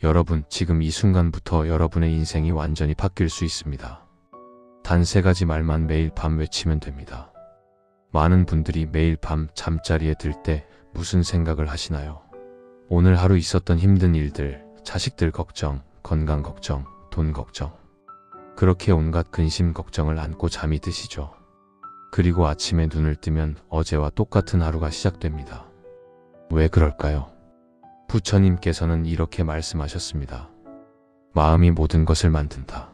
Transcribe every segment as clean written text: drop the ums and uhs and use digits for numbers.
여러분, 지금 이 순간부터 여러분의 인생이 완전히 바뀔 수 있습니다. 단 3가지 말만 매일 밤 외치면 됩니다. 많은 분들이 매일 밤 잠자리에 들 때 무슨 생각을 하시나요? 오늘 하루 있었던 힘든 일들, 자식들 걱정, 건강 걱정, 돈 걱정. 그렇게 온갖 근심 걱정을 안고 잠이 드시죠. 그리고 아침에 눈을 뜨면 어제와 똑같은 하루가 시작됩니다. 왜 그럴까요? 부처님께서는 이렇게 말씀하셨습니다. 마음이 모든 것을 만든다.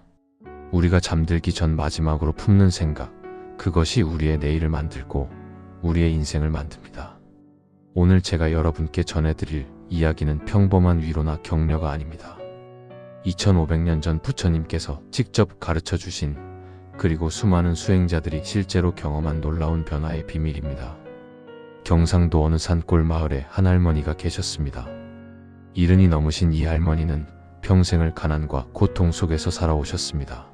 우리가 잠들기 전 마지막으로 품는 생각, 그것이 우리의 내일을 만들고 우리의 인생을 만듭니다. 오늘 제가 여러분께 전해드릴 이야기는 평범한 위로나 격려가 아닙니다. 2500년 전 부처님께서 직접 가르쳐 주신, 그리고 수많은 수행자들이 실제로 경험한 놀라운 변화의 비밀입니다. 경상도 어느 산골 마을에 한 할머니가 계셨습니다. 70이 넘으신 이 할머니는 평생을 가난과 고통 속에서 살아오셨습니다.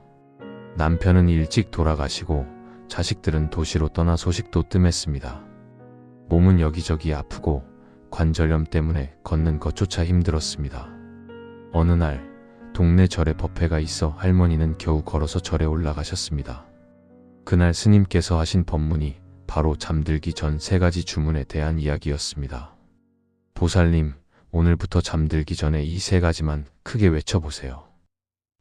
남편은 일찍 돌아가시고 자식들은 도시로 떠나 소식도 뜸했습니다. 몸은 여기저기 아프고 관절염 때문에 걷는 것조차 힘들었습니다. 어느 날 동네 절에 법회가 있어 할머니는 겨우 걸어서 절에 올라가셨습니다. 그날 스님께서 하신 법문이 바로 잠들기 전 3가지 주문에 대한 이야기였습니다. 보살님, 오늘부터 잠들기 전에 이 3가지만 크게 외쳐보세요.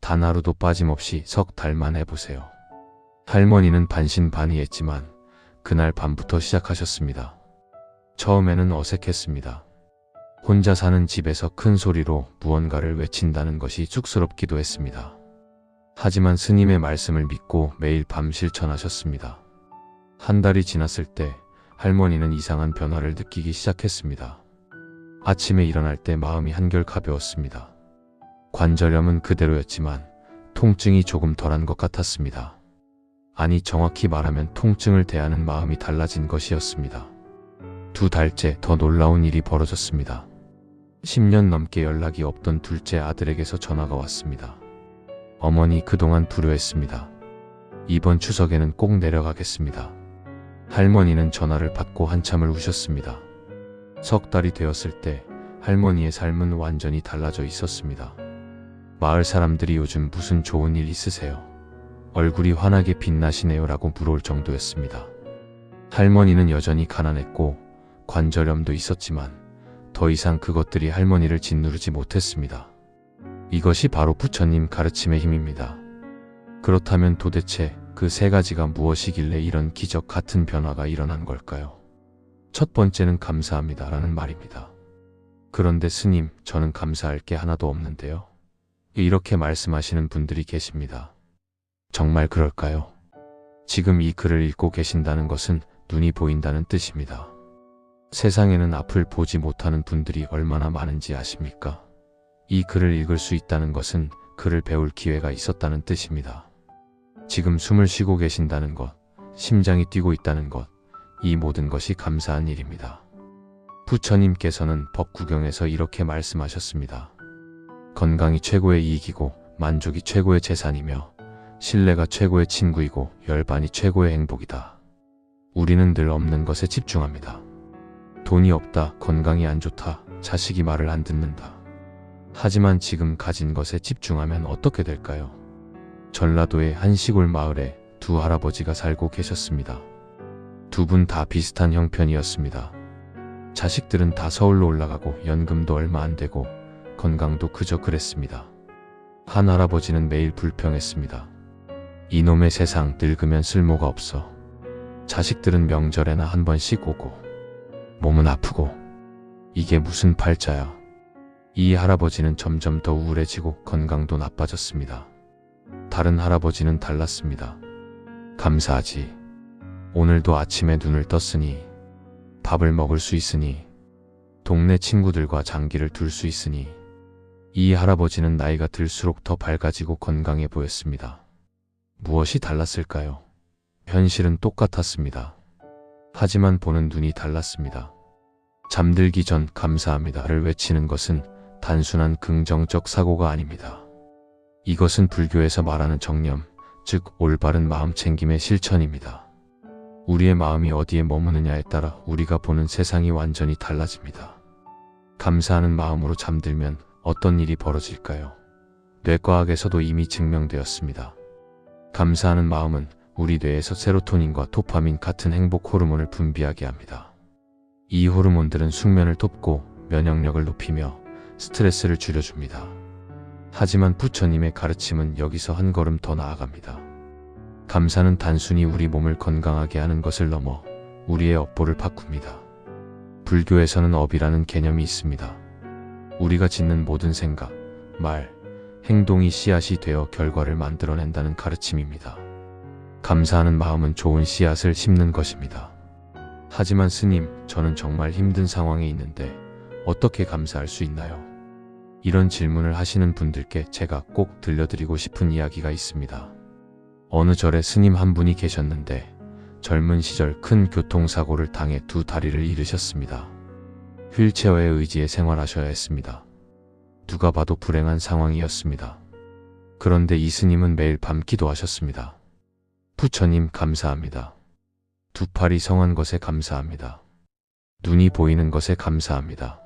단 하루도 빠짐없이 석 달만 해보세요. 할머니는 반신반의했지만 그날 밤부터 시작하셨습니다. 처음에는 어색했습니다. 혼자 사는 집에서 큰 소리로 무언가를 외친다는 것이 쑥스럽기도 했습니다. 하지만 스님의 말씀을 믿고 매일 밤 실천하셨습니다. 한 달이 지났을 때 할머니는 이상한 변화를 느끼기 시작했습니다. 아침에 일어날 때 마음이 한결 가벼웠습니다. 관절염은 그대로였지만 통증이 조금 덜한 것 같았습니다. 아니, 정확히 말하면 통증을 대하는 마음이 달라진 것이었습니다. 2달째 더 놀라운 일이 벌어졌습니다. 10년 넘게 연락이 없던 둘째 아들에게서 전화가 왔습니다. 어머니, 그동안 불효했습니다. 이번 추석에는 꼭 내려가겠습니다. 할머니는 전화를 받고 한참을 우셨습니다. 석 달이 되었을 때 할머니의 삶은 완전히 달라져 있었습니다. 마을 사람들이 요즘 무슨 좋은 일 있으세요? 얼굴이 환하게 빛나시네요 라고 물어올 정도였습니다. 할머니는 여전히 가난했고 관절염도 있었지만 더 이상 그것들이 할머니를 짓누르지 못했습니다. 이것이 바로 부처님 가르침의 힘입니다. 그렇다면 도대체 그 3가지가 무엇이길래 이런 기적 같은 변화가 일어난 걸까요? 첫 번째는 감사합니다 라는 말입니다. 그런데 스님, 저는 감사할 게 하나도 없는데요. 이렇게 말씀하시는 분들이 계십니다. 정말 그럴까요? 지금 이 글을 읽고 계신다는 것은 눈이 보인다는 뜻입니다. 세상에는 앞을 보지 못하는 분들이 얼마나 많은지 아십니까? 이 글을 읽을 수 있다는 것은 글을 배울 기회가 있었다는 뜻입니다. 지금 숨을 쉬고 계신다는 것, 심장이 뛰고 있다는 것, 이 모든 것이 감사한 일입니다. 부처님께서는 법구경에서 이렇게 말씀하셨습니다. 건강이 최고의 이익이고 만족이 최고의 재산이며 신뢰가 최고의 친구이고 열반이 최고의 행복이다. 우리는 늘 없는 것에 집중합니다. 돈이 없다, 건강이 안 좋다, 자식이 말을 안 듣는다. 하지만 지금 가진 것에 집중하면 어떻게 될까요? 전라도의 한 시골 마을에 2 할아버지가 살고 계셨습니다. 2분 다 비슷한 형편이었습니다. 자식들은 다 서울로 올라가고 연금도 얼마 안 되고 건강도 그저 그랬습니다. 한 할아버지는 매일 불평했습니다. 이놈의 세상, 늙으면 쓸모가 없어. 자식들은 명절에나 한 번씩 오고 몸은 아프고 이게 무슨 팔자야. 이 할아버지는 점점 더 우울해지고 건강도 나빠졌습니다. 다른 할아버지는 달랐습니다. 감사하지. 오늘도 아침에 눈을 떴으니, 밥을 먹을 수 있으니, 동네 친구들과 장기를 둘 수 있으니. 이 할아버지는 나이가 들수록 더 밝아지고 건강해 보였습니다. 무엇이 달랐을까요? 현실은 똑같았습니다. 하지만 보는 눈이 달랐습니다. 잠들기 전 감사합니다를 외치는 것은 단순한 긍정적 사고가 아닙니다. 이것은 불교에서 말하는 정념, 즉 올바른 마음 챙김의 실천입니다. 우리의 마음이 어디에 머무느냐에 따라 우리가 보는 세상이 완전히 달라집니다. 감사하는 마음으로 잠들면 어떤 일이 벌어질까요? 뇌과학에서도 이미 증명되었습니다. 감사하는 마음은 우리 뇌에서 세로토닌과 도파민 같은 행복 호르몬을 분비하게 합니다. 이 호르몬들은 숙면을 돕고 면역력을 높이며 스트레스를 줄여줍니다. 하지만 부처님의 가르침은 여기서 한 걸음 더 나아갑니다. 감사는 단순히 우리 몸을 건강하게 하는 것을 넘어 우리의 업보를 바꿉니다. 불교에서는 업이라는 개념이 있습니다. 우리가 짓는 모든 생각, 말, 행동이 씨앗이 되어 결과를 만들어낸다는 가르침입니다. 감사하는 마음은 좋은 씨앗을 심는 것입니다. 하지만 스님, 저는 정말 힘든 상황에 있는데 어떻게 감사할 수 있나요? 이런 질문을 하시는 분들께 제가 꼭 들려드리고 싶은 이야기가 있습니다. 어느 절에 스님 한 분이 계셨는데 젊은 시절 큰 교통사고를 당해 두 다리를 잃으셨습니다. 휠체어에 의지해 생활하셔야 했습니다. 누가 봐도 불행한 상황이었습니다. 그런데 이 스님은 매일 밤 기도하셨습니다. 부처님 감사합니다. 두 팔이 성한 것에 감사합니다. 눈이 보이는 것에 감사합니다.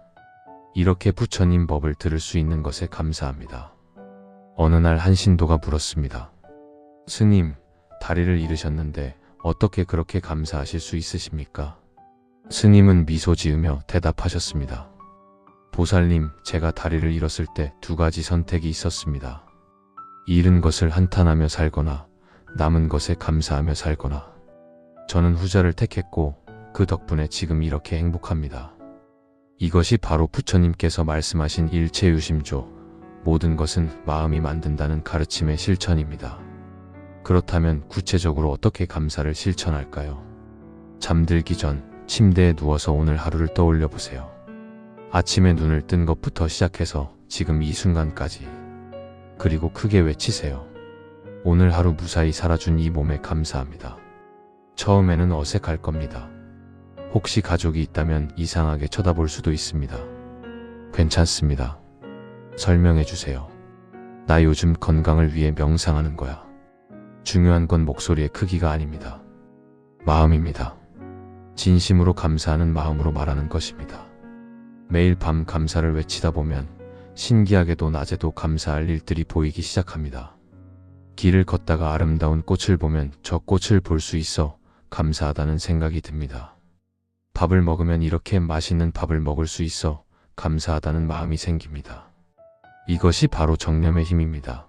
이렇게 부처님 법을 들을 수 있는 것에 감사합니다. 어느 날 한 신도가 물었습니다. 스님, 다리를 잃으셨는데 어떻게 그렇게 감사하실 수 있으십니까? 스님은 미소 지으며 대답하셨습니다. 보살님, 제가 다리를 잃었을 때 두 가지 선택이 있었습니다. 잃은 것을 한탄하며 살거나 남은 것에 감사하며 살거나. 저는 후자를 택했고 그 덕분에 지금 이렇게 행복합니다. 이것이 바로 부처님께서 말씀하신 일체유심조, 모든 것은 마음이 만든다는 가르침의 실천입니다. 그렇다면 구체적으로 어떻게 감사를 실천할까요? 잠들기 전 침대에 누워서 오늘 하루를 떠올려 보세요. 아침에 눈을 뜬 것부터 시작해서 지금 이 순간까지. 그리고 크게 외치세요. 오늘 하루 무사히 살아준 이 몸에 감사합니다. 처음에는 어색할 겁니다. 혹시 가족이 있다면 이상하게 쳐다볼 수도 있습니다. 괜찮습니다. 설명해 주세요. 나 요즘 건강을 위해 명상하는 거야. 중요한 건 목소리의 크기가 아닙니다. 마음입니다. 진심으로 감사하는 마음으로 말하는 것입니다. 매일 밤 감사를 외치다 보면 신기하게도 낮에도 감사할 일들이 보이기 시작합니다. 길을 걷다가 아름다운 꽃을 보면 저 꽃을 볼 수 있어 감사하다는 생각이 듭니다. 밥을 먹으면 이렇게 맛있는 밥을 먹을 수 있어 감사하다는 마음이 생깁니다. 이것이 바로 정념의 힘입니다.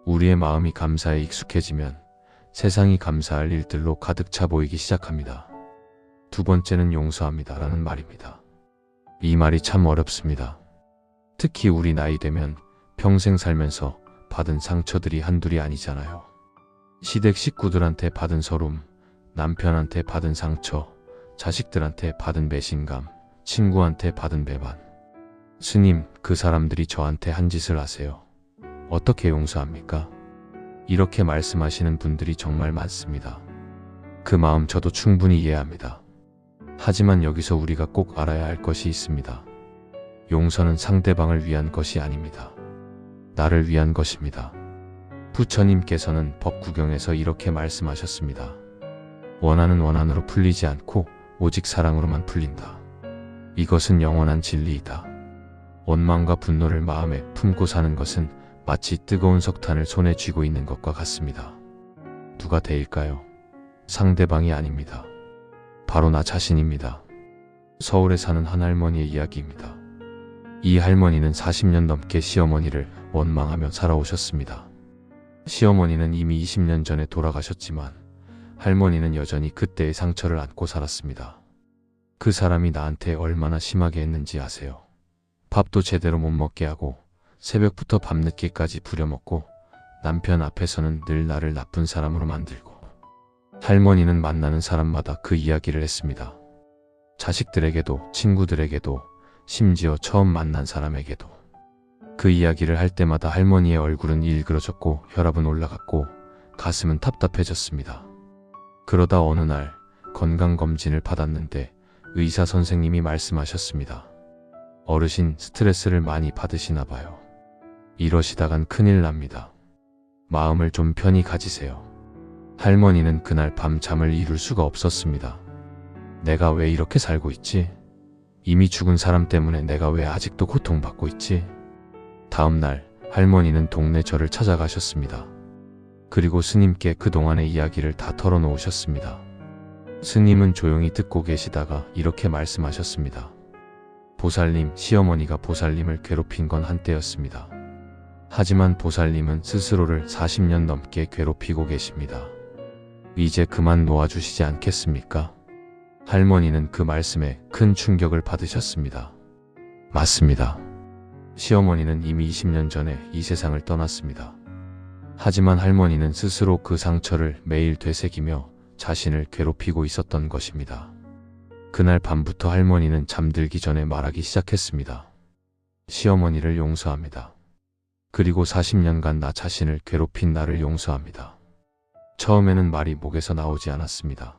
우리의 마음이 감사에 익숙해지면 세상이 감사할 일들로 가득 차 보이기 시작합니다. 두 번째는 용서합니다 라는 말입니다. 이 말이 참 어렵습니다. 특히 우리 나이 되면 평생 살면서 받은 상처들이 한둘이 아니잖아요. 시댁 식구들한테 받은 서름, 남편한테 받은 상처, 자식들한테 받은 배신감, 친구한테 받은 배반. 스님, 그 사람들이 저한테 한 짓을 아세요? 어떻게 용서합니까? 이렇게 말씀하시는 분들이 정말 많습니다. 그 마음 저도 충분히 이해합니다. 하지만 여기서 우리가 꼭 알아야 할 것이 있습니다. 용서는 상대방을 위한 것이 아닙니다. 나를 위한 것입니다. 부처님께서는 법구경에서 이렇게 말씀하셨습니다. 원한은 원한으로 풀리지 않고 오직 사랑으로만 풀린다. 이것은 영원한 진리이다. 원망과 분노를 마음에 품고 사는 것은 마치 뜨거운 석탄을 손에 쥐고 있는 것과 같습니다. 누가 대일까요? 상대방이 아닙니다. 바로 나 자신입니다. 서울에 사는 한 할머니의 이야기입니다. 이 할머니는 40년 넘게 시어머니를 원망하며 살아오셨습니다. 시어머니는 이미 20년 전에 돌아가셨지만 할머니는 여전히 그때의 상처를 안고 살았습니다. 그 사람이 나한테 얼마나 심하게 했는지 아세요? 밥도 제대로 못 먹게 하고 새벽부터 밤늦게까지 부려먹고 남편 앞에서는 늘 나를 나쁜 사람으로 만들고. 할머니는 만나는 사람마다 그 이야기를 했습니다. 자식들에게도 친구들에게도 심지어 처음 만난 사람에게도. 그 이야기를 할 때마다 할머니의 얼굴은 일그러졌고 혈압은 올라갔고 가슴은 답답해졌습니다. 그러다 어느 날 건강검진을 받았는데 의사 선생님이 말씀하셨습니다. 어르신 스트레스를 많이 받으시나 봐요. 이러시다간 큰일 납니다. 마음을 좀 편히 가지세요. 할머니는 그날 밤 잠을 이룰 수가 없었습니다. 내가 왜 이렇게 살고 있지? 이미 죽은 사람 때문에 내가 왜 아직도 고통받고 있지? 다음 날 할머니는 동네 절을 찾아가셨습니다. 그리고 스님께 그동안의 이야기를 다 털어놓으셨습니다. 스님은 조용히 듣고 계시다가 이렇게 말씀하셨습니다. 보살님, 시어머니가 보살님을 괴롭힌 건 한때였습니다. 하지만 보살님은 스스로를 40년 넘게 괴롭히고 계십니다. 이제 그만 놓아주시지 않겠습니까? 할머니는 그 말씀에 큰 충격을 받으셨습니다. 맞습니다. 시어머니는 이미 20년 전에 이 세상을 떠났습니다. 하지만 할머니는 스스로 그 상처를 매일 되새기며 자신을 괴롭히고 있었던 것입니다. 그날 밤부터 할머니는 잠들기 전에 말하기 시작했습니다. 시어머니를 용서합니다. 그리고 40년간 나 자신을 괴롭힌 나를 용서합니다. 처음에는 말이 목에서 나오지 않았습니다.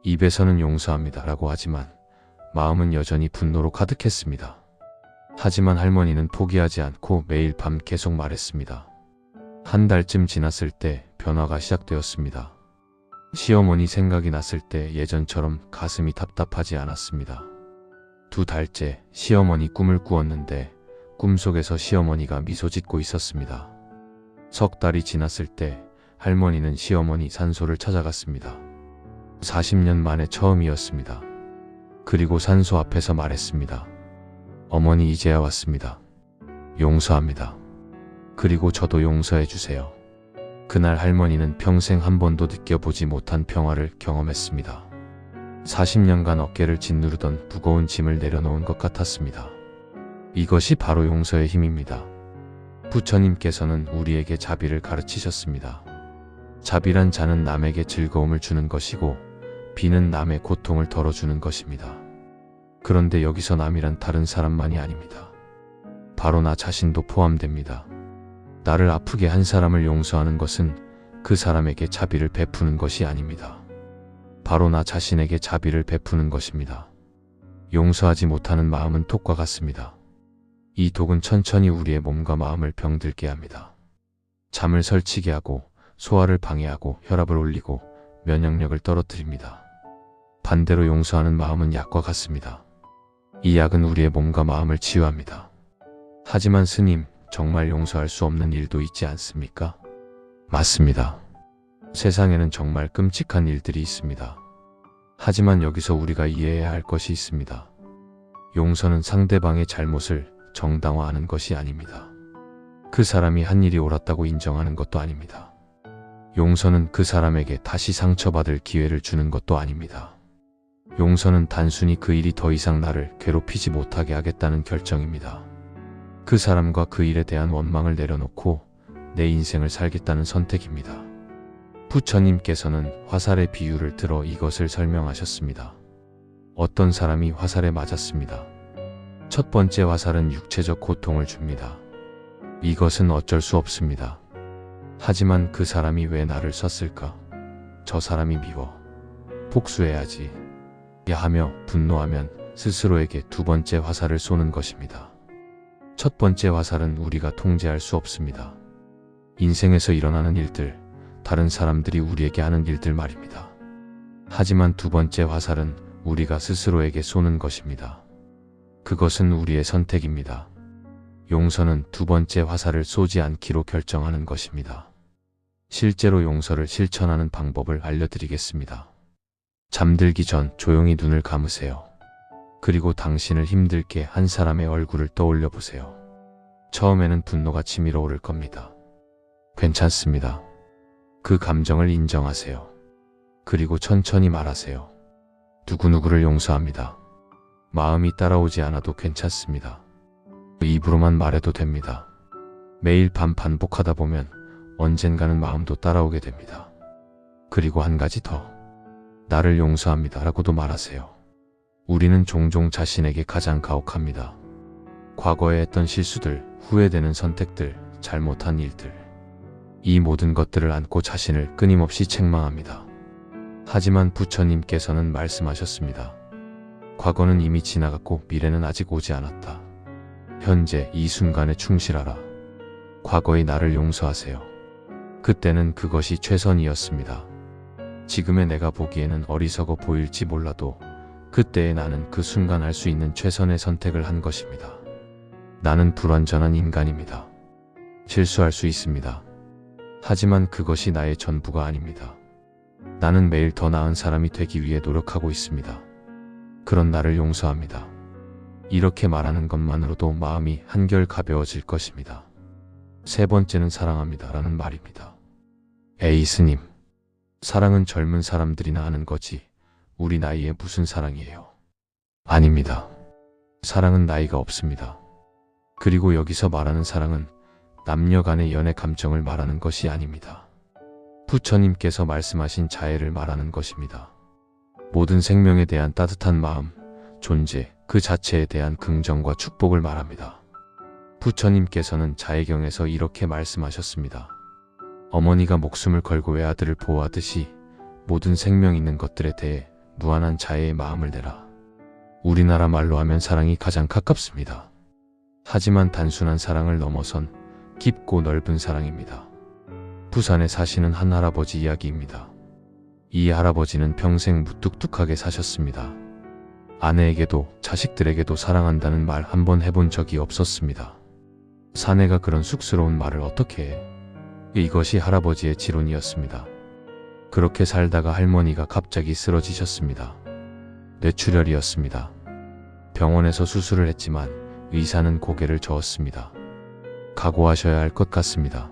입에서는 용서합니다 라고 하지만 마음은 여전히 분노로 가득했습니다. 하지만 할머니는 포기하지 않고 매일 밤 계속 말했습니다. 한 달쯤 지났을 때 변화가 시작되었습니다. 시어머니 생각이 났을 때 예전처럼 가슴이 답답하지 않았습니다. 2달째 시어머니 꿈을 꾸었는데 꿈속에서 시어머니가 미소 짓고 있었습니다. 3달이 지났을 때 할머니는 시어머니 산소를 찾아갔습니다. 40년 만에 처음이었습니다. 그리고 산소 앞에서 말했습니다. 어머니 이제야 왔습니다. 용서합니다. 그리고 저도 용서해 주세요. 그날 할머니는 평생 한 번도 느껴보지 못한 평화를 경험했습니다. 40년간 어깨를 짓누르던 무거운 짐을 내려놓은 것 같았습니다. 이것이 바로 용서의 힘입니다. 부처님께서는 우리에게 자비를 가르치셨습니다. 자비란 자는 남에게 즐거움을 주는 것이고 비는 남의 고통을 덜어주는 것입니다. 그런데 여기서 남이란 다른 사람만이 아닙니다. 바로 나 자신도 포함됩니다. 나를 아프게 한 사람을 용서하는 것은 그 사람에게 자비를 베푸는 것이 아닙니다. 바로 나 자신에게 자비를 베푸는 것입니다. 용서하지 못하는 마음은 독과 같습니다. 이 독은 천천히 우리의 몸과 마음을 병들게 합니다. 잠을 설치게 하고 소화를 방해하고 혈압을 올리고 면역력을 떨어뜨립니다. 반대로 용서하는 마음은 약과 같습니다. 이 약은 우리의 몸과 마음을 치유합니다. 하지만 스님, 정말 용서할 수 없는 일도 있지 않습니까? 맞습니다. 세상에는 정말 끔찍한 일들이 있습니다. 하지만 여기서 우리가 이해해야 할 것이 있습니다. 용서는 상대방의 잘못을 정당화하는 것이 아닙니다. 그 사람이 한 일이 옳았다고 인정하는 것도 아닙니다. 용서는 그 사람에게 다시 상처받을 기회를 주는 것도 아닙니다. 용서는 단순히 그 일이 더 이상 나를 괴롭히지 못하게 하겠다는 결정입니다. 그 사람과 그 일에 대한 원망을 내려놓고 내 인생을 살겠다는 선택입니다. 부처님께서는 화살의 비유를 들어 이것을 설명하셨습니다. 어떤 사람이 화살에 맞았습니다. 첫 번째 화살은 육체적 고통을 줍니다. 이것은 어쩔 수 없습니다. 하지만 그 사람이 왜 나를 쐈을까? 저 사람이 미워. 복수해야지. 하며 분노하면 스스로에게 두 번째 화살을 쏘는 것입니다. 첫 번째 화살은 우리가 통제할 수 없습니다. 인생에서 일어나는 일들, 다른 사람들이 우리에게 하는 일들 말입니다. 하지만 두 번째 화살은 우리가 스스로에게 쏘는 것입니다. 그것은 우리의 선택입니다. 용서는 두 번째 화살을 쏘지 않기로 결정하는 것입니다. 실제로 용서를 실천하는 방법을 알려드리겠습니다. 잠들기 전 조용히 눈을 감으세요. 그리고 당신을 힘들게 한 사람의 얼굴을 떠올려 보세요. 처음에는 분노가 치밀어 오를 겁니다. 괜찮습니다. 그 감정을 인정하세요. 그리고 천천히 말하세요. 누구누구를 용서합니다. 마음이 따라오지 않아도 괜찮습니다. 입으로만 말해도 됩니다. 매일 밤 반복하다 보면 언젠가는 마음도 따라오게 됩니다. 그리고 한 가지 더. 나를 용서합니다 라고도 말하세요. 우리는 종종 자신에게 가장 가혹합니다. 과거에 했던 실수들, 후회되는 선택들, 잘못한 일들. 이 모든 것들을 안고 자신을 끊임없이 책망합니다. 하지만 부처님께서는 말씀하셨습니다. 과거는 이미 지나갔고 미래는 아직 오지 않았다. 현재 이 순간에 충실하라. 과거의 나를 용서하세요. 그때는 그것이 최선이었습니다. 지금의 내가 보기에는 어리석어 보일지 몰라도 그때의 나는 그 순간 할 수 있는 최선의 선택을 한 것입니다. 나는 불완전한 인간입니다. 실수할 수 있습니다. 하지만 그것이 나의 전부가 아닙니다. 나는 매일 더 나은 사람이 되기 위해 노력하고 있습니다. 그런 나를 용서합니다. 이렇게 말하는 것만으로도 마음이 한결 가벼워질 것입니다. 세 번째는 사랑합니다 라는 말입니다. 에이 스님, 사랑은 젊은 사람들이나 하는 거지 우리 나이에 무슨 사랑이에요? 아닙니다. 사랑은 나이가 없습니다. 그리고 여기서 말하는 사랑은 남녀 간의 연애 감정을 말하는 것이 아닙니다. 부처님께서 말씀하신 자애를 말하는 것입니다. 모든 생명에 대한 따뜻한 마음, 존재, 그 자체에 대한 긍정과 축복을 말합니다. 부처님께서는 자애경에서 이렇게 말씀하셨습니다. 어머니가 목숨을 걸고 외아들을 보호하듯이 모든 생명 있는 것들에 대해 무한한 자애의 마음을 내라. 우리나라 말로 하면 사랑이 가장 가깝습니다. 하지만 단순한 사랑을 넘어선 깊고 넓은 사랑입니다. 부산에 사시는 한 할아버지 이야기입니다. 이 할아버지는 평생 무뚝뚝하게 사셨습니다. 아내에게도 자식들에게도 사랑한다는 말 한 번 해본 적이 없었습니다. 사내가 그런 쑥스러운 말을 어떻게 해? 이것이 할아버지의 지론이었습니다. 그렇게 살다가 할머니가 갑자기 쓰러지셨습니다. 뇌출혈이었습니다. 병원에서 수술을 했지만 의사는 고개를 저었습니다. 각오하셔야 할 것 같습니다.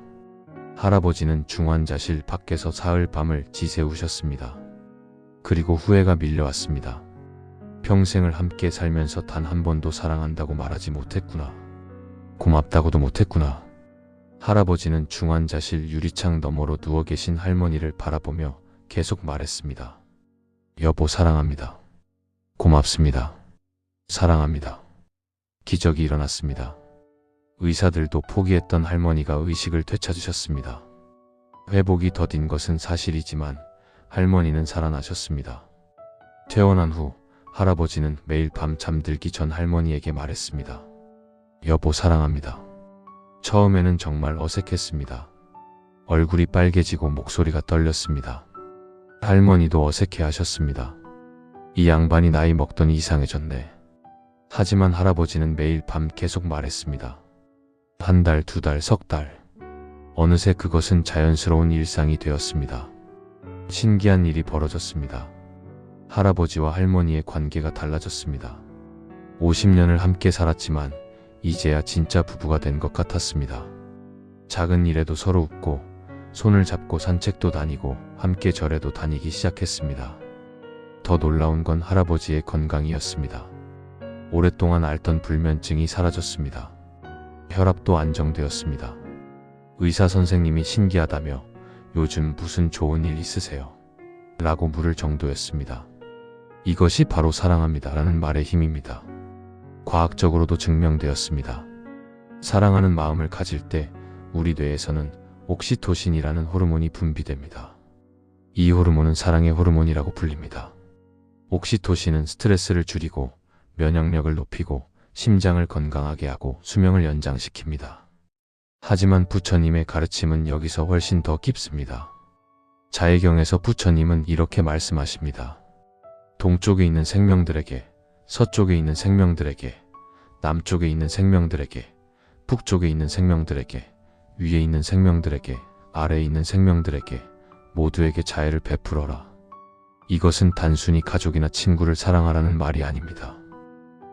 할아버지는 중환자실 밖에서 사흘 밤을 지새우셨습니다. 그리고 후회가 밀려왔습니다. 평생을 함께 살면서 단 한 번도 사랑한다고 말하지 못했구나. 고맙다고도 못했구나. 할아버지는 중환자실 유리창 너머로 누워 계신 할머니를 바라보며 계속 말했습니다. 여보 사랑합니다. 고맙습니다. 사랑합니다. 기적이 일어났습니다. 의사들도 포기했던 할머니가 의식을 되찾으셨습니다. 회복이 더딘 것은 사실이지만 할머니는 살아나셨습니다. 퇴원한 후 할아버지는 매일 밤 잠들기 전 할머니에게 말했습니다. 여보 사랑합니다. 처음에는 정말 어색했습니다. 얼굴이 빨개지고 목소리가 떨렸습니다. 할머니도 어색해 하셨습니다. 이 양반이 나이 먹더니 이상해졌네. 하지만 할아버지는 매일 밤 계속 말했습니다. 한 달, 두 달, 석 달. 어느새 그것은 자연스러운 일상이 되었습니다. 신기한 일이 벌어졌습니다. 할아버지와 할머니의 관계가 달라졌습니다. 50년을 함께 살았지만 이제야 진짜 부부가 된 것 같았습니다. 작은 일에도 서로 웃고 손을 잡고 산책도 다니고 함께 절에도 다니기 시작했습니다. 더 놀라운 건 할아버지의 건강이었습니다. 오랫동안 앓던 불면증이 사라졌습니다. 혈압도 안정되었습니다. 의사 선생님이 신기하다며 요즘 무슨 좋은 일 있으세요? 라고 물을 정도였습니다. 이것이 바로 사랑합니다 라는 말의 힘입니다. 과학적으로도 증명되었습니다. 사랑하는 마음을 가질 때 우리 뇌에서는 옥시토신이라는 호르몬이 분비됩니다. 이 호르몬은 사랑의 호르몬이라고 불립니다. 옥시토신은 스트레스를 줄이고 면역력을 높이고 심장을 건강하게 하고 수명을 연장시킵니다. 하지만 부처님의 가르침은 여기서 훨씬 더 깊습니다. 자애경에서 부처님은 이렇게 말씀하십니다. 동쪽에 있는 생명들에게, 서쪽에 있는 생명들에게, 남쪽에 있는 생명들에게, 북쪽에 있는 생명들에게, 위에 있는 생명들에게, 아래에 있는 생명들에게 모두에게 자애를 베풀어라. 이것은 단순히 가족이나 친구를 사랑하라는 말이 아닙니다.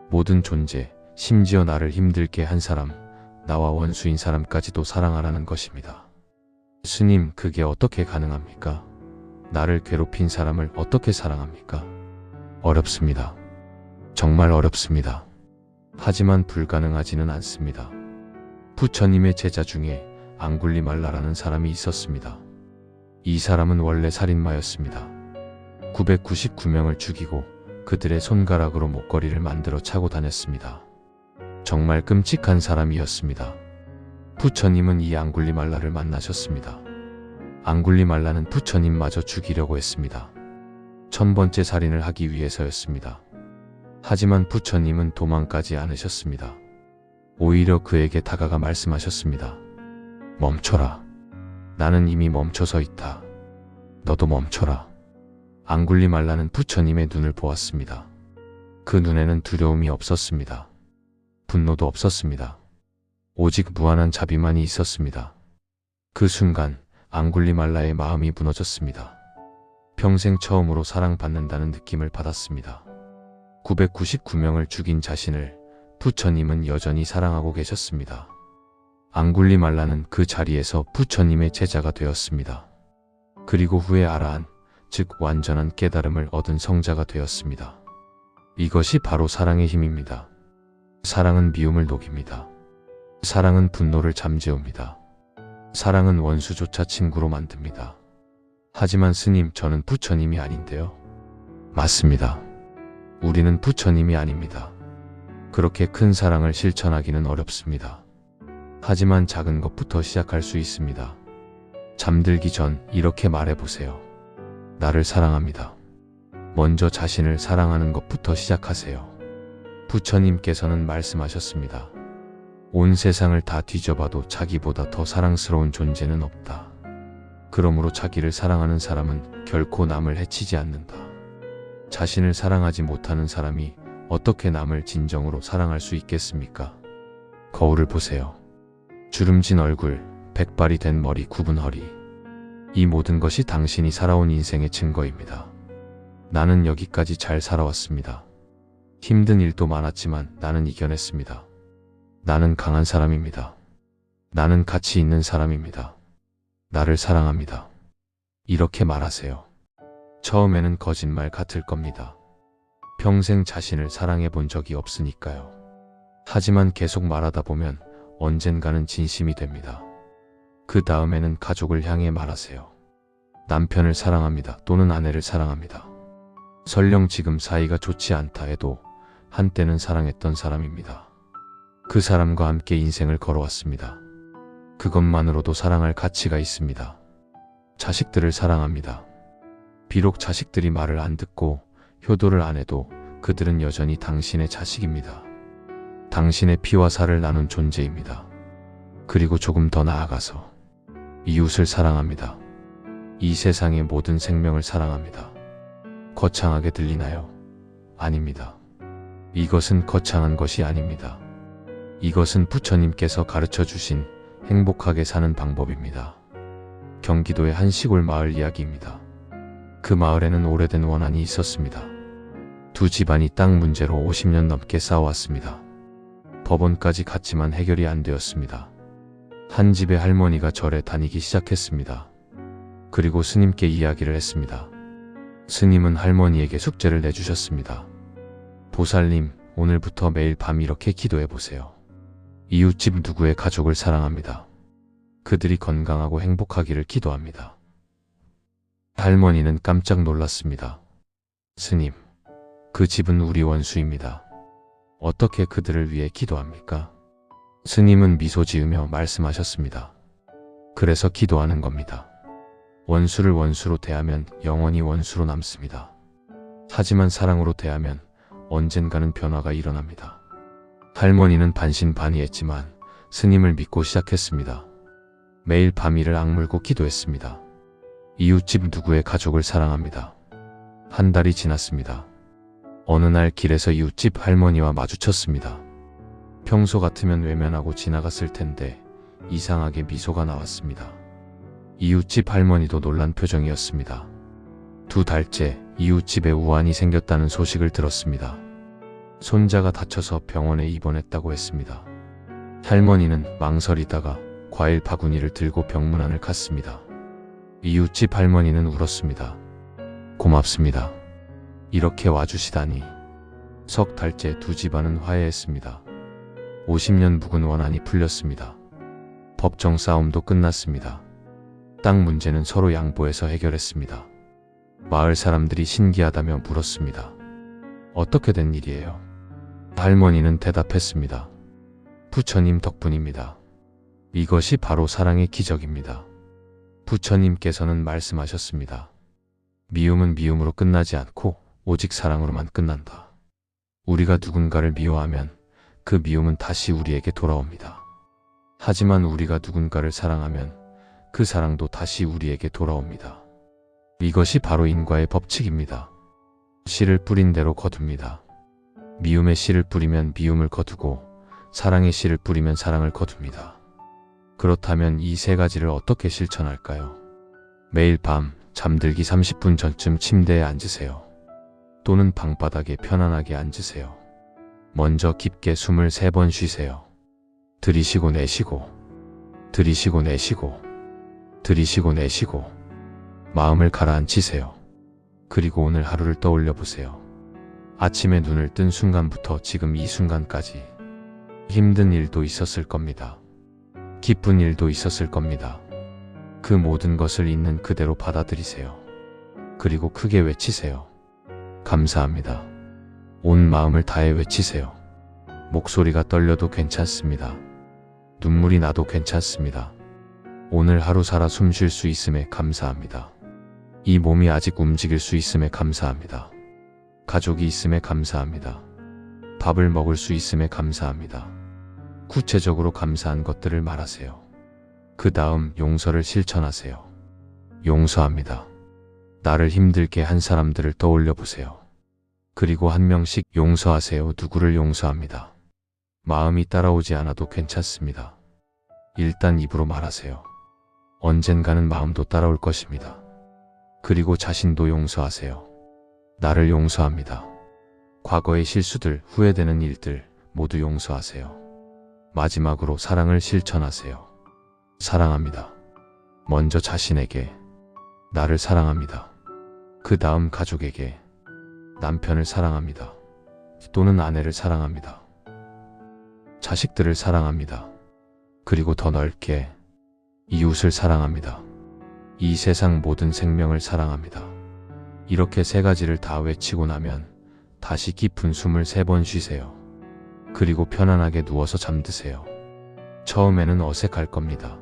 모든 존재, 심지어 나를 힘들게 한 사람, 나와 원수인 사람까지도 사랑하라는 것입니다. 스님, 그게 어떻게 가능합니까? 나를 괴롭힌 사람을 어떻게 사랑합니까? 어렵습니다. 정말 어렵습니다. 하지만 불가능하지는 않습니다. 부처님의 제자 중에 앙굴리말라라는 사람이 있었습니다. 이 사람은 원래 살인마였습니다. 999명을 죽이고 그들의 손가락으로 목걸이를 만들어 차고 다녔습니다. 정말 끔찍한 사람이었습니다. 부처님은 이 앙굴리말라를 만나셨습니다. 앙굴리말라는 부처님마저 죽이려고 했습니다. 1000번째 살인을 하기 위해서였습니다. 하지만 부처님은 도망가지 않으셨습니다. 오히려 그에게 다가가 말씀하셨습니다. 멈춰라. 나는 이미 멈춰서 있다. 너도 멈춰라. 앙굴리말라는 부처님의 눈을 보았습니다. 그 눈에는 두려움이 없었습니다. 분노도 없었습니다. 오직 무한한 자비만이 있었습니다. 그 순간 앙굴리말라의 마음이 무너졌습니다. 평생 처음으로 사랑받는다는 느낌을 받았습니다. 999명을 죽인 자신을 부처님은 여전히 사랑하고 계셨습니다. 앙굴리말라는 그 자리에서 부처님의 제자가 되었습니다. 그리고 후에 아라한, 즉 완전한 깨달음을 얻은 성자가 되었습니다. 이것이 바로 사랑의 힘입니다. 사랑은 미움을 녹입니다. 사랑은 분노를 잠재웁니다. 사랑은 원수조차 친구로 만듭니다. 하지만 스님, 저는 부처님이 아닌데요. 맞습니다. 우리는 부처님이 아닙니다. 그렇게 큰 사랑을 실천하기는 어렵습니다. 하지만 작은 것부터 시작할 수 있습니다. 잠들기 전 이렇게 말해보세요. 나를 사랑합니다. 먼저 자신을 사랑하는 것부터 시작하세요. 부처님께서는 말씀하셨습니다. 온 세상을 다 뒤져봐도 자기보다 더 사랑스러운 존재는 없다. 그러므로 자기를 사랑하는 사람은 결코 남을 해치지 않는다. 자신을 사랑하지 못하는 사람이 어떻게 남을 진정으로 사랑할 수 있겠습니까? 거울을 보세요. 주름진 얼굴, 백발이 된 머리, 굽은 허리. 이 모든 것이 당신이 살아온 인생의 증거입니다. 나는 여기까지 잘 살아왔습니다. 힘든 일도 많았지만 나는 이겨냈습니다. 나는 강한 사람입니다. 나는 가치 있는 사람입니다. 나를 사랑합니다. 이렇게 말하세요. 처음에는 거짓말 같을 겁니다. 평생 자신을 사랑해 본 적이 없으니까요. 하지만 계속 말하다 보면 언젠가는 진심이 됩니다. 그 다음에는 가족을 향해 말하세요. 남편을 사랑합니다. 또는 아내를 사랑합니다. 설령 지금 사이가 좋지 않다 해도 한때는 사랑했던 사람입니다. 그 사람과 함께 인생을 걸어왔습니다. 그것만으로도 사랑할 가치가 있습니다. 자식들을 사랑합니다. 비록 자식들이 말을 안 듣고 효도를 안 해도 그들은 여전히 당신의 자식입니다. 당신의 피와 살을 나눈 존재입니다. 그리고 조금 더 나아가서 이웃을 사랑합니다. 이 세상의 모든 생명을 사랑합니다. 거창하게 들리나요? 아닙니다. 이것은 거창한 것이 아닙니다. 이것은 부처님께서 가르쳐 주신 행복하게 사는 방법입니다. 경기도의 한 시골 마을 이야기입니다. 그 마을에는 오래된 원한이 있었습니다. 두 집안이 땅 문제로 50년 넘게 싸워왔습니다. 법원까지 갔지만 해결이 안 되었습니다. 한 집의 할머니가 절에 다니기 시작했습니다. 그리고 스님께 이야기를 했습니다. 스님은 할머니에게 숙제를 내주셨습니다. 보살님, 오늘부터 매일 밤 이렇게 기도해보세요. 이웃집 누구의 가족을 사랑합니다. 그들이 건강하고 행복하기를 기도합니다. 할머니는 깜짝 놀랐습니다. 스님, 그 집은 우리 원수입니다. 어떻게 그들을 위해 기도합니까? 스님은 미소 지으며 말씀하셨습니다. 그래서 기도하는 겁니다. 원수를 원수로 대하면 영원히 원수로 남습니다. 하지만 사랑으로 대하면 언젠가는 변화가 일어납니다. 할머니는 반신반의했지만 스님을 믿고 시작했습니다. 매일 밤이를 악물고 기도했습니다. 이웃집 누구의 가족을 사랑합니다. 한 달이 지났습니다. 어느 날 길에서 이웃집 할머니와 마주쳤습니다. 평소 같으면 외면하고 지나갔을 텐데 이상하게 미소가 나왔습니다. 이웃집 할머니도 놀란 표정이었습니다. 2달째 이웃집에 우환이 생겼다는 소식을 들었습니다. 손자가 다쳐서 병원에 입원했다고 했습니다. 할머니는 망설이다가 과일 바구니를 들고 병문안을 갔습니다. 이웃집 할머니는 울었습니다. 고맙습니다. 이렇게 와주시다니. 석 달째 두 집안은 화해했습니다. 50년 묵은 원한이 풀렸습니다. 법정 싸움도 끝났습니다. 땅 문제는 서로 양보해서 해결했습니다. 마을 사람들이 신기하다며 물었습니다. 어떻게 된 일이에요? 할머니는 대답했습니다. 부처님 덕분입니다. 이것이 바로 사랑의 기적입니다. 부처님께서는 말씀하셨습니다. 미움은 미움으로 끝나지 않고 오직 사랑으로만 끝난다. 우리가 누군가를 미워하면 그 미움은 다시 우리에게 돌아옵니다. 하지만 우리가 누군가를 사랑하면 그 사랑도 다시 우리에게 돌아옵니다. 이것이 바로 인과의 법칙입니다. 씨를 뿌린 대로 거둡니다. 미움의 씨를 뿌리면 미움을 거두고 사랑의 씨를 뿌리면 사랑을 거둡니다. 그렇다면 이 세 가지를 어떻게 실천할까요? 매일 밤 잠들기 30분 전쯤 침대에 앉으세요. 또는 방바닥에 편안하게 앉으세요. 먼저 깊게 숨을 3번 쉬세요. 들이쉬고 내쉬고, 들이쉬고 내쉬고, 들이쉬고 내쉬고. 마음을 가라앉히세요. 그리고 오늘 하루를 떠올려 보세요. 아침에 눈을 뜬 순간부터 지금 이 순간까지 힘든 일도 있었을 겁니다. 기쁜 일도 있었을 겁니다. 그 모든 것을 있는 그대로 받아들이세요. 그리고 크게 외치세요. 감사합니다. 온 마음을 다해 외치세요. 목소리가 떨려도 괜찮습니다. 눈물이 나도 괜찮습니다. 오늘 하루 살아 숨 쉴 수 있음에 감사합니다. 이 몸이 아직 움직일 수 있음에 감사합니다. 가족이 있음에 감사합니다. 밥을 먹을 수 있음에 감사합니다. 구체적으로 감사한 것들을 말하세요. 그 다음 용서를 실천하세요. 용서합니다. 나를 힘들게 한 사람들을 떠올려 보세요. 그리고 한 명씩 용서하세요. 누구를 용서합니다. 마음이 따라오지 않아도 괜찮습니다. 일단 입으로 말하세요. 언젠가는 마음도 따라올 것입니다. 그리고 자신도 용서하세요. 나를 용서합니다. 과거의 실수들, 후회되는 일들 모두 용서하세요. 마지막으로 사랑을 실천하세요. 사랑합니다. 먼저 자신에게, 나를 사랑합니다. 그 다음 가족에게, 남편을 사랑합니다. 또는 아내를 사랑합니다. 자식들을 사랑합니다. 그리고 더 넓게 이웃을 사랑합니다. 이 세상 모든 생명을 사랑합니다. 이렇게 3가지를 다 외치고 나면 다시 깊은 숨을 3번 쉬세요. 그리고 편안하게 누워서 잠드세요. 처음에는 어색할 겁니다.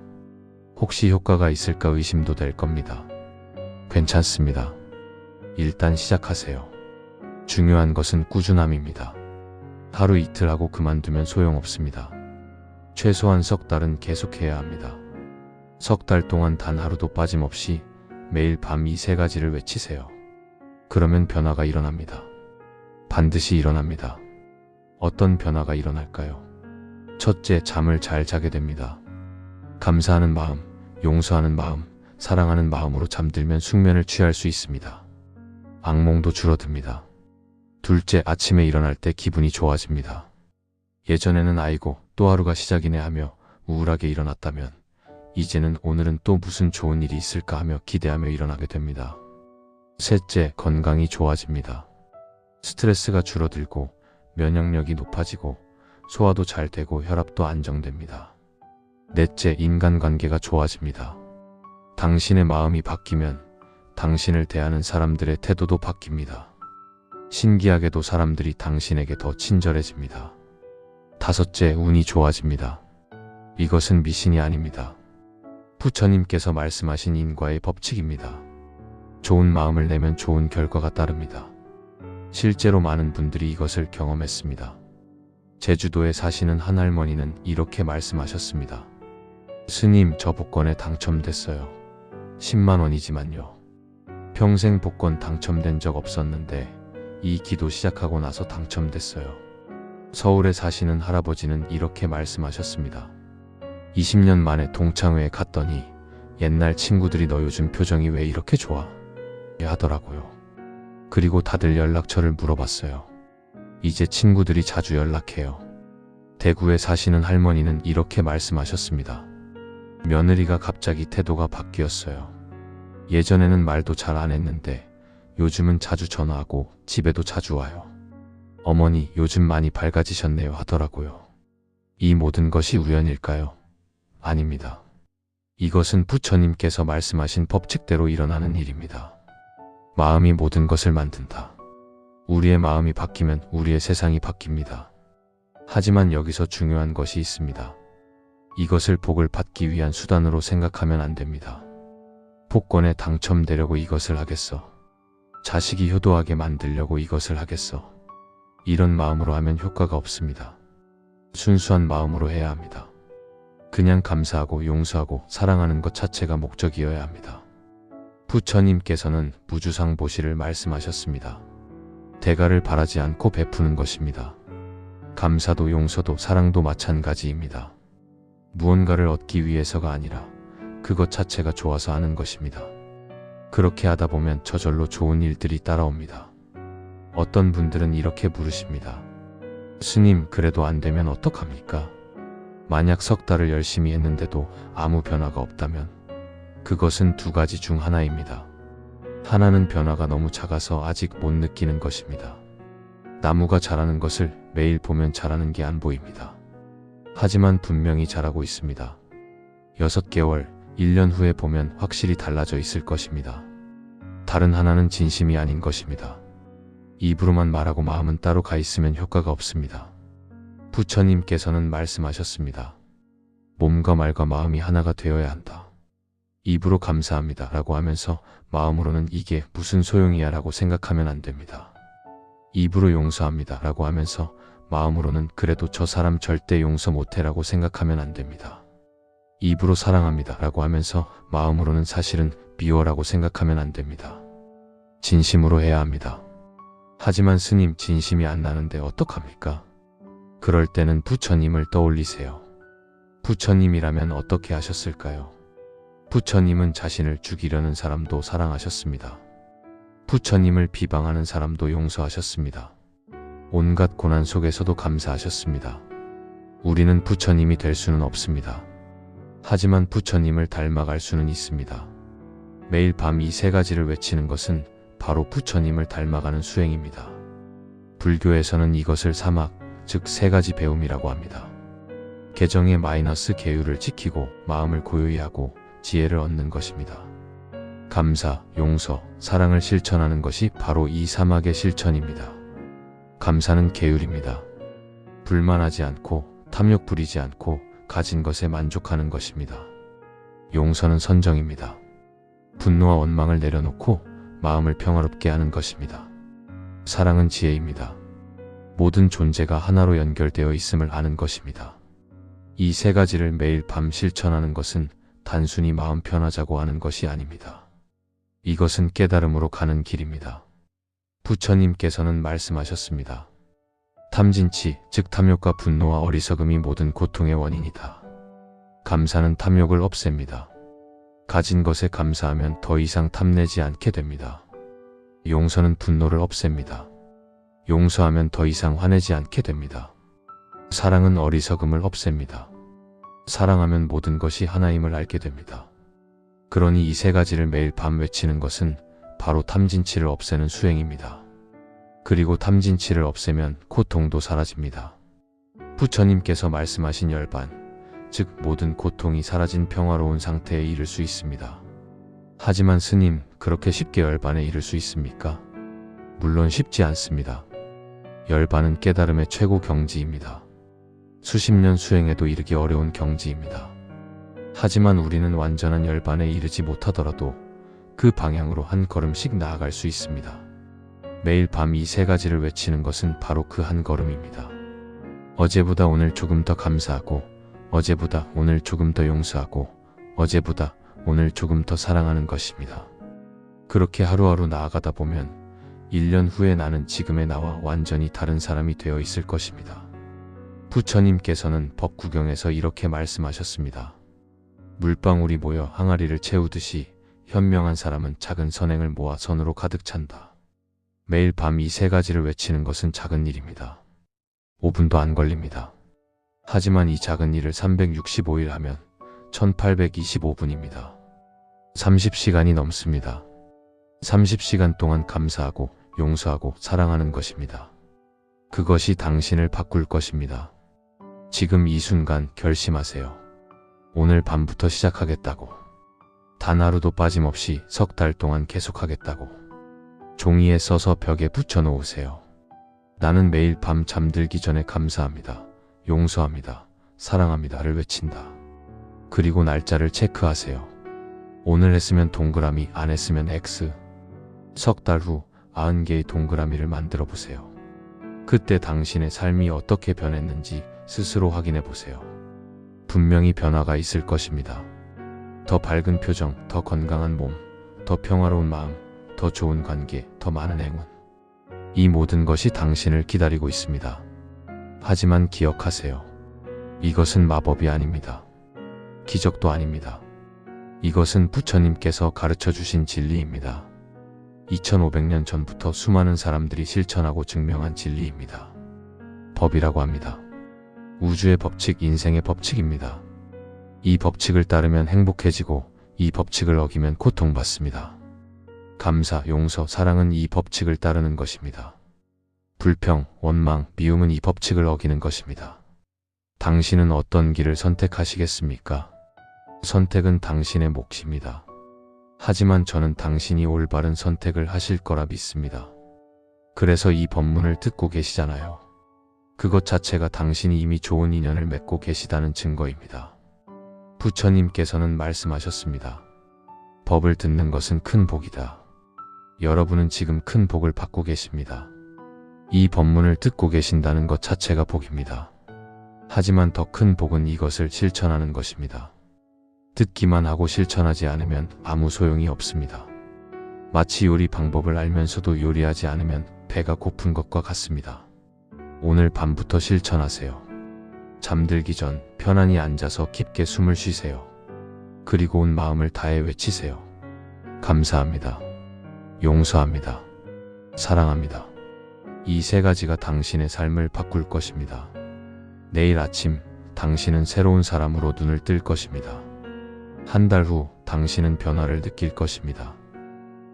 혹시 효과가 있을까 의심도 될 겁니다. 괜찮습니다. 일단 시작하세요. 중요한 것은 꾸준함입니다. 하루 이틀 하고 그만두면 소용없습니다. 최소한 석 달은 계속해야 합니다. 석 달 동안 단 하루도 빠짐없이 매일 밤 이 3가지를 외치세요. 그러면 변화가 일어납니다. 반드시 일어납니다. 어떤 변화가 일어날까요? 첫째, 잠을 잘 자게 됩니다. 감사하는 마음, 용서하는 마음, 사랑하는 마음으로 잠들면 숙면을 취할 수 있습니다. 악몽도 줄어듭니다. 둘째, 아침에 일어날 때 기분이 좋아집니다. 예전에는 아이고 또 하루가 시작이네 하며 우울하게 일어났다면 이제는 오늘은 또 무슨 좋은 일이 있을까 하며 기대하며 일어나게 됩니다. 셋째, 건강이 좋아집니다. 스트레스가 줄어들고 면역력이 높아지고 소화도 잘 되고 혈압도 안정됩니다. 넷째, 인간관계가 좋아집니다. 당신의 마음이 바뀌면 당신을 대하는 사람들의 태도도 바뀝니다. 신기하게도 사람들이 당신에게 더 친절해집니다. 다섯째, 운이 좋아집니다. 이것은 미신이 아닙니다. 부처님께서 말씀하신 인과의 법칙입니다. 좋은 마음을 내면 좋은 결과가 따릅니다. 실제로 많은 분들이 이것을 경험했습니다. 제주도에 사시는 한 할머니는 이렇게 말씀하셨습니다. 스님, 저 복권에 당첨됐어요. 10만 원이지만요. 평생 복권 당첨된 적 없었는데 이 기도 시작하고 나서 당첨됐어요. 서울에 사시는 할아버지는 이렇게 말씀하셨습니다. 20년 만에 동창회에 갔더니 옛날 친구들이 너 요즘 표정이 왜 이렇게 좋아? 하더라고요. 그리고 다들 연락처를 물어봤어요. 이제 친구들이 자주 연락해요. 대구에 사시는 할머니는 이렇게 말씀하셨습니다. 며느리가 갑자기 태도가 바뀌었어요. 예전에는 말도 잘 안 했는데 요즘은 자주 전화하고 집에도 자주 와요. 어머니, 요즘 많이 밝아지셨네요 하더라고요. 이 모든 것이 우연일까요? 아닙니다. 이것은 부처님께서 말씀하신 법칙대로 일어나는 일입니다. 마음이 모든 것을 만든다. 우리의 마음이 바뀌면 우리의 세상이 바뀝니다. 하지만 여기서 중요한 것이 있습니다. 이것을 복을 받기 위한 수단으로 생각하면 안 됩니다. 복권에 당첨되려고 이것을 하겠어. 자식이 효도하게 만들려고 이것을 하겠어. 이런 마음으로 하면 효과가 없습니다. 순수한 마음으로 해야 합니다. 그냥 감사하고 용서하고 사랑하는 것 자체가 목적이어야 합니다. 부처님께서는 무주상보시를 말씀하셨습니다. 대가를 바라지 않고 베푸는 것입니다. 감사도 용서도 사랑도 마찬가지입니다. 무언가를 얻기 위해서가 아니라 그것 자체가 좋아서 하는 것입니다. 그렇게 하다 보면 저절로 좋은 일들이 따라옵니다. 어떤 분들은 이렇게 물으십니다. 스님, 그래도 안 되면 어떡합니까? 만약 석 달을 열심히 했는데도 아무 변화가 없다면 그것은 두 가지 중 하나입니다. 하나는 변화가 너무 작아서 아직 못 느끼는 것입니다. 나무가 자라는 것을 매일 보면 자라는 게 안 보입니다. 하지만 분명히 자라고 있습니다. 6개월, 1년 후에 보면 확실히 달라져 있을 것입니다. 다른 하나는 진심이 아닌 것입니다. 입으로만 말하고 마음은 따로 가 있으면 효과가 없습니다. 부처님께서는 말씀하셨습니다. 몸과 말과 마음이 하나가 되어야 한다. 입으로 감사합니다 라고 하면서 마음으로는 이게 무슨 소용이야 라고 생각하면 안 됩니다. 입으로 용서합니다 라고 하면서 마음으로는 그래도 저 사람 절대 용서 못해 라고 생각하면 안 됩니다. 입으로 사랑합니다 라고 하면서 마음으로는 사실은 미워라고 생각하면 안 됩니다. 진심으로 해야 합니다. 하지만 스님, 진심이 안 나는데 어떡합니까? 그럴 때는 부처님을 떠올리세요. 부처님이라면 어떻게 하셨을까요? 부처님은 자신을 죽이려는 사람도 사랑하셨습니다. 부처님을 비방하는 사람도 용서하셨습니다. 온갖 고난 속에서도 감사하셨습니다. 우리는 부처님이 될 수는 없습니다. 하지만 부처님을 닮아갈 수는 있습니다. 매일 밤 이 세 가지를 외치는 것은 바로 부처님을 닮아가는 수행입니다. 불교에서는 이것을 사막, 즉 세 가지 배움이라고 합니다. 개정의 마이너스 계율을 지키고 마음을 고요히 하고 지혜를 얻는 것입니다. 감사, 용서, 사랑을 실천하는 것이 바로 이 사막의 실천입니다. 감사는 계율입니다. 불만하지 않고 탐욕 부리지 않고 가진 것에 만족하는 것입니다. 용서는 선정입니다. 분노와 원망을 내려놓고 마음을 평화롭게 하는 것입니다. 사랑은 지혜입니다. 모든 존재가 하나로 연결되어 있음을 아는 것입니다. 이 세 가지를 매일 밤 실천하는 것은 단순히 마음 편하자고 하는 것이 아닙니다. 이것은 깨달음으로 가는 길입니다. 부처님께서는 말씀하셨습니다. 탐진치, 즉 탐욕과 분노와 어리석음이 모든 고통의 원인이다. 감사는 탐욕을 없앱니다. 가진 것에 감사하면 더 이상 탐내지 않게 됩니다. 용서는 분노를 없앱니다. 용서하면 더 이상 화내지 않게 됩니다. 사랑은 어리석음을 없앱니다. 사랑하면 모든 것이 하나임을 알게 됩니다. 그러니 이 세 가지를 매일 밤 외치는 것은 바로 탐진치를 없애는 수행입니다. 그리고 탐진치를 없애면 고통도 사라집니다. 부처님께서 말씀하신 열반, 즉 모든 고통이 사라진 평화로운 상태에 이를 수 있습니다. 하지만 스님, 그렇게 쉽게 열반에 이를 수 있습니까? 물론 쉽지 않습니다. 열반은 깨달음의 최고 경지입니다. 수십 년 수행에도 이르기 어려운 경지입니다. 하지만 우리는 완전한 열반에 이르지 못하더라도 그 방향으로 한 걸음씩 나아갈 수 있습니다. 매일 밤 이 세 가지를 외치는 것은 바로 그 한 걸음입니다. 어제보다 오늘 조금 더 감사하고, 어제보다 오늘 조금 더 용서하고, 어제보다 오늘 조금 더 사랑하는 것입니다. 그렇게 하루하루 나아가다 보면 1년 후에 나는 지금의 나와 완전히 다른 사람이 되어 있을 것입니다. 부처님께서는 법구경에서 이렇게 말씀하셨습니다. 물방울이 모여 항아리를 채우듯이 현명한 사람은 작은 선행을 모아 선으로 가득 찬다. 매일 밤 이 세 가지를 외치는 것은 작은 일입니다. 5분도 안 걸립니다. 하지만 이 작은 일을 365일 하면 1825분입니다. 30시간이 넘습니다. 30시간 동안 감사하고 용서하고 사랑하는 것입니다. 그것이 당신을 바꿀 것입니다. 지금 이 순간 결심하세요. 오늘 밤부터 시작하겠다고. 단 하루도 빠짐없이 석 달 동안 계속하겠다고. 종이에 써서 벽에 붙여 놓으세요. 나는 매일 밤 잠들기 전에 감사합니다, 용서합니다, 사랑합니다를 외친다. 그리고 날짜를 체크하세요. 오늘 했으면 동그라미, 안 했으면 X. 석 달 후 90개의 동그라미를 만들어 보세요. 그때 당신의 삶이 어떻게 변했는지 스스로 확인해 보세요. 분명히 변화가 있을 것입니다. 더 밝은 표정, 더 건강한 몸, 더 평화로운 마음, 더 좋은 관계, 더 많은 행운. 이 모든 것이 당신을 기다리고 있습니다. 하지만 기억하세요. 이것은 마법이 아닙니다. 기적도 아닙니다. 이것은 부처님께서 가르쳐 주신 진리입니다. 2500년 전부터 수많은 사람들이 실천하고 증명한 진리입니다. 법이라고 합니다. 우주의 법칙, 인생의 법칙입니다. 이 법칙을 따르면 행복해지고 이 법칙을 어기면 고통받습니다. 감사, 용서, 사랑은 이 법칙을 따르는 것입니다. 불평, 원망, 미움은 이 법칙을 어기는 것입니다. 당신은 어떤 길을 선택하시겠습니까? 선택은 당신의 몫입니다. 하지만 저는 당신이 올바른 선택을 하실 거라 믿습니다. 그래서 이 법문을 듣고 계시잖아요. 그것 자체가 당신이 이미 좋은 인연을 맺고 계시다는 증거입니다. 부처님께서는 말씀하셨습니다. 법을 듣는 것은 큰 복이다. 여러분은 지금 큰 복을 받고 계십니다. 이 법문을 듣고 계신다는 것 자체가 복입니다. 하지만 더 큰 복은 이것을 실천하는 것입니다. 듣기만 하고 실천하지 않으면 아무 소용이 없습니다. 마치 요리 방법을 알면서도 요리하지 않으면 배가 고픈 것과 같습니다. 오늘 밤부터 실천하세요. 잠들기 전 편안히 앉아서 깊게 숨을 쉬세요. 그리고 온 마음을 다해 외치세요. 감사합니다. 용서합니다. 사랑합니다. 이 세 가지가 당신의 삶을 바꿀 것입니다. 내일 아침 당신은 새로운 사람으로 눈을 뜰 것입니다. 한 달 후 당신은 변화를 느낄 것입니다.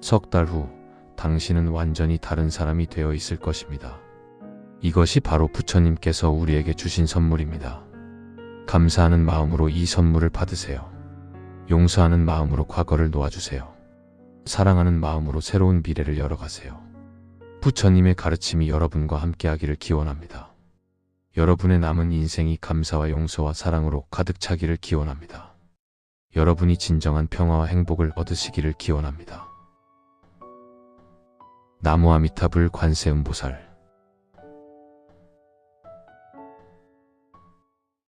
석 달 후 당신은 완전히 다른 사람이 되어 있을 것입니다. 이것이 바로 부처님께서 우리에게 주신 선물입니다. 감사하는 마음으로 이 선물을 받으세요. 용서하는 마음으로 과거를 놓아주세요. 사랑하는 마음으로 새로운 미래를 열어가세요. 부처님의 가르침이 여러분과 함께하기를 기원합니다. 여러분의 남은 인생이 감사와 용서와 사랑으로 가득 차기를 기원합니다. 여러분이 진정한 평화와 행복을 얻으시기를 기원합니다. 나무 아미타불 관세음보살.